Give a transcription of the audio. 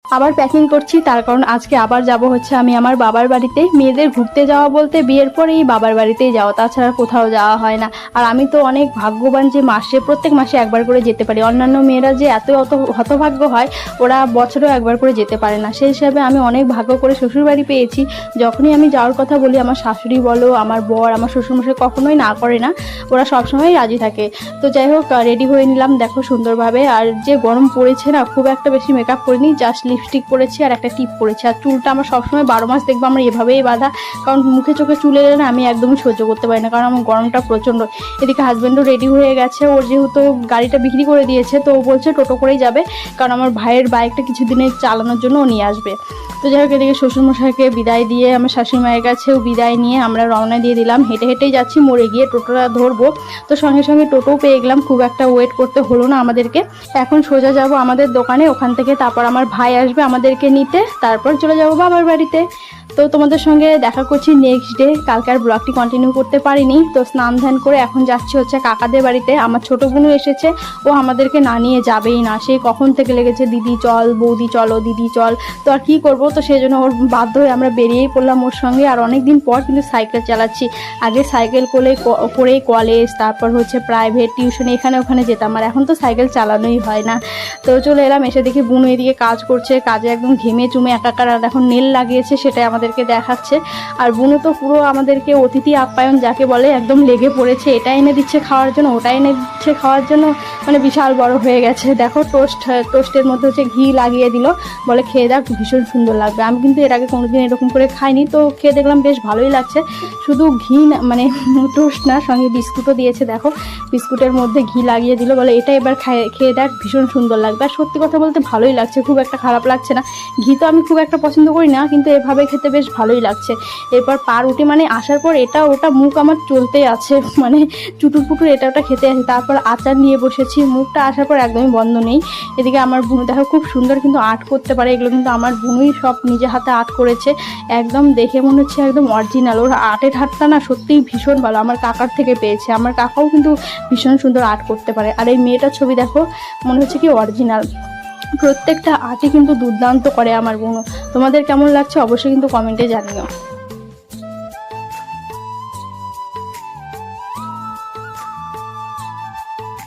আবার প্যাকিং করছি, তার কারণ আজকে আবার যাব হচ্ছে আমি আমার বাবার বাড়িতে। মেয়েদের ঘুরতে যাওয়া বলতে বিয়ের পরেই বাবার বাড়িতেই যাওয়া, তাছাড়া কোথাও যাওয়া হয় না। আর আমি তো অনেক ভাগ্যবান যে প্রত্যেক মাসে একবার করে যেতে পারি। অন্যান্য মেয়েরা যে এত হতভাগ্য হয়, ওরা বছরেও একবার করে যেতে পারে না। সেই হিসাবে আমি অনেক ভাগ্য করে শ্বশুরবাড়ি পেয়েছি। যখনই আমি যাওয়ার কথা বলি, আমার শাশুড়ি বলো, আমার বর, আমার শ্বশুরমশাই কখনোই না করে না, ওরা সবসময় রাজি থাকে। তো যাই হোক, রেডি হয়ে নিলাম দেখো সুন্দরভাবে। আর যে গরম পড়েছে না, খুব একটা বেশি মেকআপ করিনি, জাস্ট লিপস্টিক পরেছি আর একটা টিপ পরেছি। আর চুলটা আমার সবসময় 12 মাস দেখবো আমার এভাবেই বাঁধা, কারণ মুখে চোখে চুল এলে না আমি একদমই সহ্য করতে পারি না, কারণ আমার গরমটা প্রচণ্ড। এদিকে হাজব্যান্ডও রেডি হয়ে গেছে, ওর যেহেতু গাড়িটা বিক্রি করে দিয়েছে তো ও বলছে টোটো করেই যাবে, কারণ আমার ভাইয়ের বাইকটা কিছুদিনের চালানোর জন্য ও নিয়ে আসবে। তো যাই হোক, এদিকে শ্বশুরমশাইকে বিদায় দিয়ে আমার শাশুড়ি মায়ের কাছেও বিদায় নিয়ে আমরা রওনা দিয়ে দিলাম। হেঁটে হেঁটেই যাচ্ছি, মোড়ে গিয়ে টোটোটা ধরবো। তো সঙ্গে সঙ্গে টোটোও পেয়ে গেলাম, খুব একটা ওয়েট করতে হলো না আমাদেরকে। এখন সোজা যাব আমাদের দোকানে, ওখান থেকে তারপর আমার ভাই আসবে আমাদেরকে নিতে, তারপর চলে যাব বাবার বাড়িতে। তো তোমাদের সঙ্গে দেখা করছি নেক্সট ডে। কালকার ব্লগটি কন্টিনিউ করতে পারিনি, তো স্নান ধ্যান করে এখন যাচ্ছি হচ্ছে কাকাদের বাড়িতে। আমার ছোটো বোনও এসেছে, ও আমাদেরকে না নিয়ে যাবেই না, সেই কখন থেকে লেগেছে দিদি চল, বৌদি চলো, দিদি চল। তো আর কী করবো, তো সেই জন্য ওর বাধ্য হয়ে আমরা বেরিয়েই পড়লাম ওর সঙ্গে। আর অনেক দিন পর কিন্তু সাইকেল চালাচ্ছি। আগে সাইকেল করেই কলেজ, তারপর হচ্ছে প্রাইভেট টিউশন, এখানে ওখানে যেতাম, আর এখন তো সাইকেল চালানোই হয় না। তো চলে এলাম, এসে দেখি বুনু এদিকে কাজ করছে, কাজে একদম ঘেমে চুমে একাকার। আর এখন নেল লাগিয়েছে, সেটাই আমাদেরকে দেখাচ্ছে। আর বুনু তো পুরো আমাদেরকে অতিথি আপ্যায়ন যাকে বলে একদম লেগে পড়েছে, এটা এনে দিচ্ছে খাওয়ার জন্য, ওটা এনে দিচ্ছে খাওয়ার জন্য, মানে বিশাল বড় হয়ে গেছে। দেখো টোস্টের মধ্যে হচ্ছে ঘি লাগিয়ে দিল, বলে খেয়ে দেখ ভীষণ সুন্দর লাগবে। আমি কিন্তু এর আগে কোনোদিন এরকম করে খাইনি, তো খেয়ে দেখলাম বেশ ভালোই লাগছে। শুধু ঘি না, মানে টোস্ট না, সঙ্গে বিস্কুটও দিয়েছে। দেখো বিস্কুটের মধ্যে ঘি লাগিয়ে দিল, বলে এটা এবার খেয়ে দেখ ভীষণ সুন্দর লাগবে। আর সত্যি কথা বলতে ভালোই লাগছে, খুব একটা খারাপ লাগছে না। ঘি তো আমি খুব একটা পছন্দ করি না, কিন্তু এভাবে খেতে বেশ ভালোই লাগছে। এরপর পাউরুটি মানে আসার পর এটা ওটা মুখ আমার চলতেই আছে, মানে চুটুর পুটুর এটা ওটা খেতে আছে। তারপর আচার নিয়ে বসেছি, মুখটা আসার পর একদমই বন্ধ নেই। এদিকে আমার বুনু দেখো খুব সুন্দর কিন্তু আর্ট করতে পারে, এগুলো কিন্তু আমার বুনুই সব নিজে হাতে আর্ট করেছে। একদম দেখে মনে হচ্ছে একদম অরিজিনাল। ওর আর্টের হাতটা না সত্যিই ভীষণ ভালো, আমার কাকার থেকে পেয়েছে। আমার কাকাও কিন্তু ভীষণ সুন্দর আর্ট করতে পারে। আর এই মেয়েটার ছবি দেখো, মনে হচ্ছে কি অরিজিনাল। প্রত্যেকটা আর্টই কিন্তু দুর্দান্ত করে আমার বুনু। তোমাদের কেমন লাগছে অবশ্যই কিন্তু কমেন্টে জানিও।